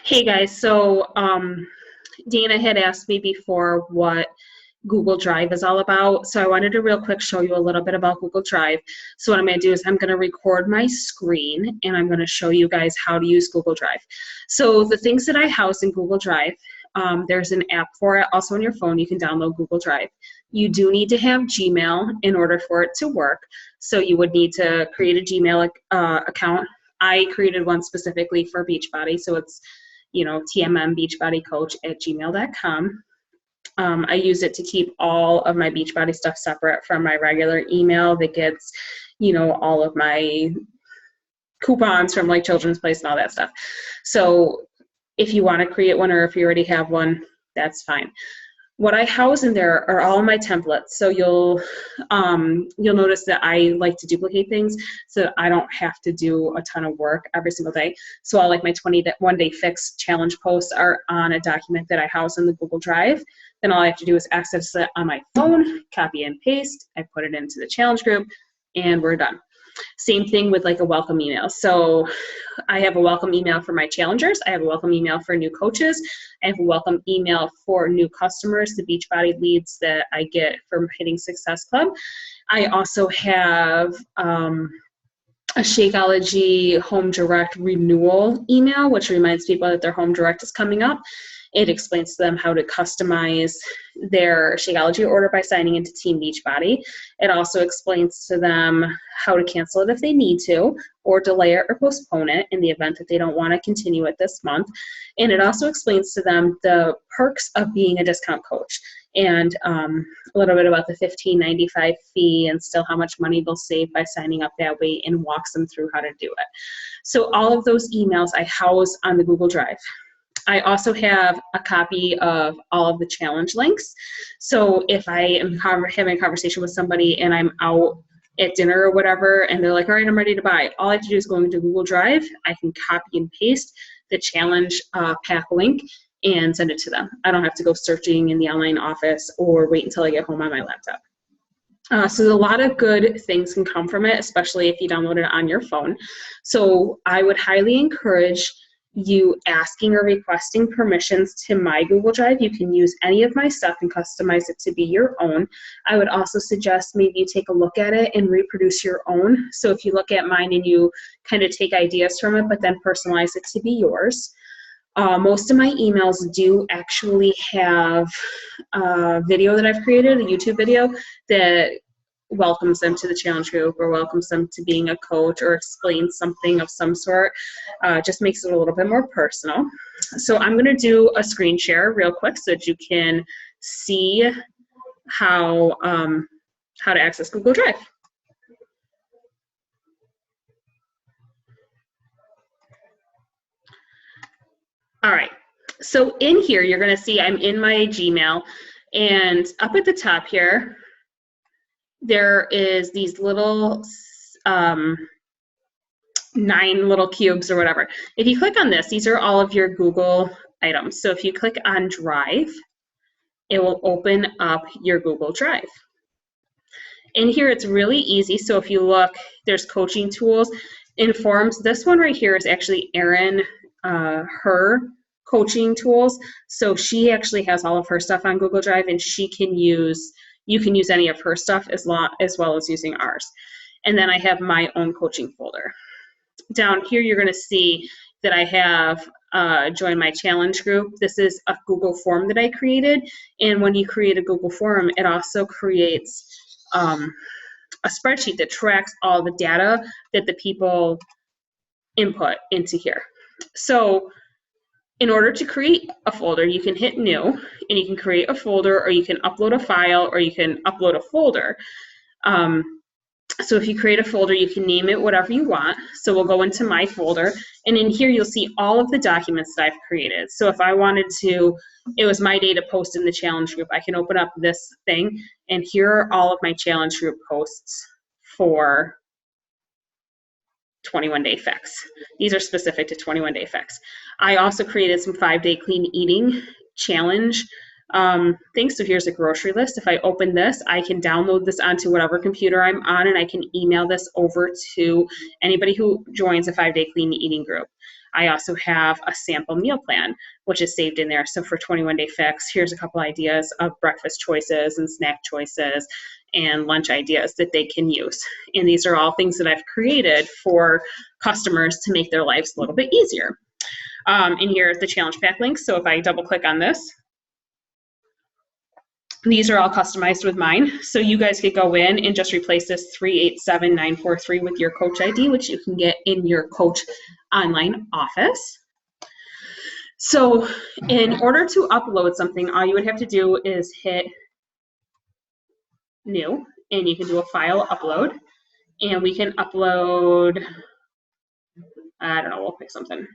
Hey guys, so Dana had asked me before what Google Drive is all about. So I wanted to real quick show you a little bit about Google Drive. So what I'm going to do is I'm going to record my screen and I'm going to show you guys how to use Google Drive. So the things that I house in Google Drive, there's an app for it. Also on your phone, you can download Google Drive. You do need to have Gmail in order for it to work. So you would need to create a Gmail account. I created one specifically for Beachbody, so it's tmmbeachbodycoach@gmail.com. I use it to keep all of my Beachbody stuff separate from my regular email that gets, all of my coupons from like Children's Place and all that stuff. So if you want to create one or if you already have one, that's fine. What I house in there are all my templates. So you'll notice that I like to duplicate things so I don't have to do a ton of work every single day. So all like my 21-day fix challenge posts are on a document that I house in the Google Drive. Then all I have to do is access it on my phone, copy and paste. I put it into the challenge group and we're done. Same thing with like a welcome email. So I have a welcome email for my challengers. I have a welcome email for new coaches. I have a welcome email for new customers, the Beachbody leads that I get from Hitting Success Club. I also have a Shakeology Home Direct renewal email, which reminds people that their Home Direct is coming up. It explains to them how to customize their Shakeology order by signing into Team Beachbody. It also explains to them how to cancel it if they need to, or delay it or postpone it in the event that they don't want to continue it this month. And it also explains to them the perks of being a discount coach and a little bit about the $15.95 fee and still how much money they'll save by signing up that way, and walks them through how to do it. So all of those emails I house on the Google Drive. I also have a copy of all of the challenge links. So if I am having a conversation with somebody and I'm out at dinner or whatever, and they're like, all right, I'm ready to buy, all I have to do is go into Google Drive. I can copy and paste the challenge pack link and send it to them. I don't have to go searching in the online office or wait until I get home on my laptop. So a lot of good things can come from it, especially if you download it on your phone. So I would highly encourage you asking or requesting permissions to my Google Drive. You can use any of my stuff and customize it to be your own. I would also suggest maybe you take a look at it and reproduce your own. So if you look at mine and you kind of take ideas from it, but then personalize it to be yours. Most of my emails do actually have a video that I've created, a YouTube video that welcomes them to the challenge group or welcomes them to being a coach or explains something of some sort. Just makes it a little bit more personal. So I'm going to do a screen share real quick so that you can see how to access Google Drive. All right, so in here you're going to see I'm in my Gmail, and up at the top here there is these little 9 little cubes or whatever. If you click on this, these are all of your Google items. So if you click on Drive, it will open up your Google Drive. In here, it's really easy. So if you look, there's coaching tools in forms. This one right here is actually Erin, her coaching tools. So she actually has all of her stuff on Google Drive, and you can use any of her stuff as well as using ours. And then I have my own coaching folder. Down here, you're going to see that I have join my challenge group. This is a Google form that I created. And when you create a Google form, it also creates a spreadsheet that tracks all the data that the people input into here. So in order to create a folder, you can hit new, and you can create a folder, or you can upload a file, or you can upload a folder. So if you create a folder, you can name it whatever you want. So we'll go into my folder, and in here you'll see all of the documents that I've created. So if I wanted to, it was my day to post in the challenge group, I can open up this thing, and here are all of my challenge group posts for 21-day fix. These are specific to 21-day fix. I also created some 5-day clean eating challenge things. So here's a grocery list. If I open this, I can download this onto whatever computer I'm on, and I can email this over to anybody who joins a 5-day clean eating group. I also have a sample meal plan, which is saved in there. So for 21 Day Fix, here's a couple ideas of breakfast choices and snack choices and lunch ideas that they can use. And these are all things that I've created for customers to make their lives a little bit easier. And here are the challenge pack links. So if I double click on this, these are all customized with mine. So you guys could go in and just replace this 387943 with your Coach ID, which you can get in your Coach online office. So in order to upload something, all you would have to do is hit new, and you can do a file upload. And we can upload, I don't know, we'll pick something.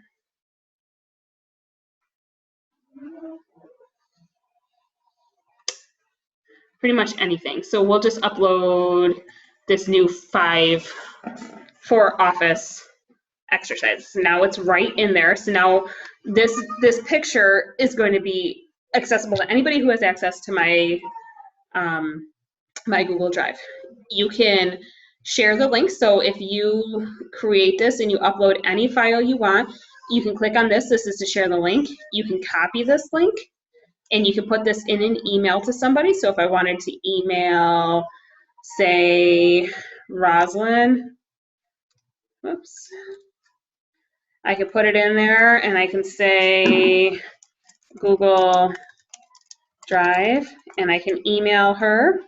Pretty much anything. So we'll just upload this new 5 for office exercise. So now it's right in there. So now this picture is going to be accessible to anybody who has access to my my Google Drive. You can share the link. So if you create this and you upload any file you want, you can click on this. This is to share the link. You can copy this link and you can put this in an email to somebody. So if I wanted to email, say, Rosalind, oops, I can put it in there and I can say Google Drive, and I can email her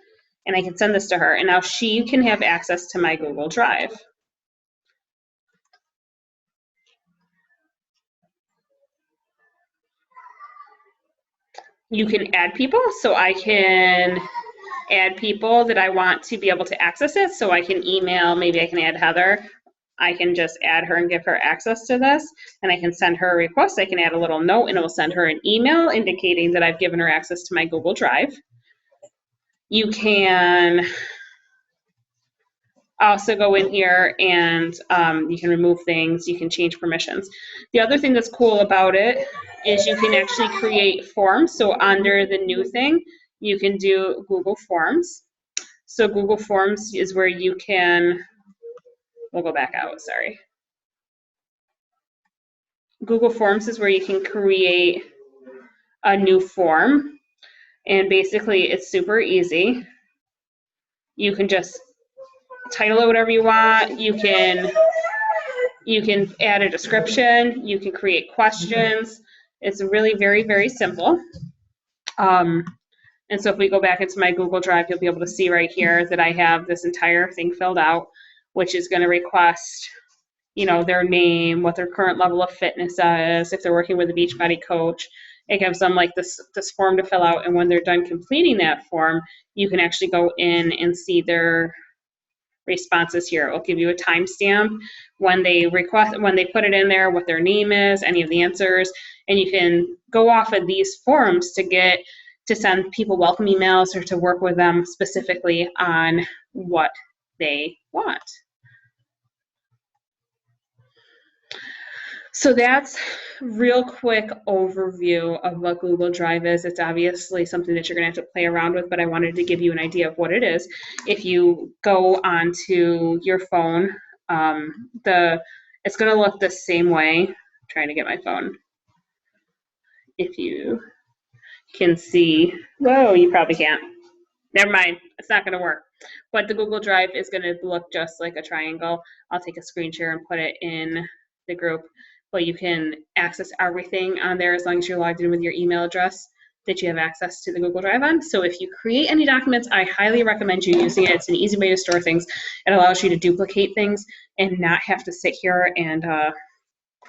and I can send this to her. And now she can have access to my Google Drive. You can add people, so I can add people that I want to be able to access it. So I can email, maybe I can add Heather. I can just add her and give her access to this, and I can send her a request. I can add a little note and it will send her an email indicating that I've given her access to my Google Drive. You can also go in here and you can remove things, you can change permissions. The other thing that's cool about it is you can actually create forms. So under the new thing, you can do Google Forms. So Google Forms is where you can, we'll go back out, sorry. Google Forms is where you can create a new form. And basically it's super easy. You can just title it whatever you want. You can add a description. You can create questions. It's really very, very simple. And so if we go back into my Google Drive, you'll be able to see right here that I have this entire thing filled out, which is going to request, you know, their name, what their current level of fitness is, if they're working with a Beachbody coach. It gives them like this form to fill out, and when they're done completing that form, you can actually go in and see their responses here. It will give you a timestamp when they put it in there, what their name is, any of the answers, and you can go off of these forms to send people welcome emails or to work with them specifically on what they want. So that's real quick overview of what Google Drive is. It's obviously something that you're going to have to play around with, but I wanted to give you an idea of what it is. If you go onto your phone, it's going to look the same way. I'm trying to get my phone. If you can see, whoa, you probably can't. Never mind, it's not going to work. But the Google Drive is going to look just like a triangle. I'll take a screen share and put it in the group. But you can access everything on there as long as you're logged in with your email address that you have access to the Google Drive on. So if you create any documents, I highly recommend you using it. It's an easy way to store things. It allows you to duplicate things and not have to sit here and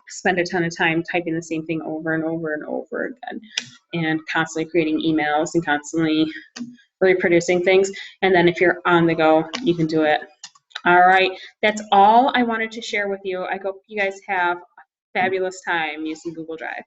spend a ton of time typing the same thing over and over and over again, and constantly creating emails and constantly reproducing things. And then if you're on the go, you can do it. All right, that's all I wanted to share with you. I hope you guys have fabulous time using Google Drive.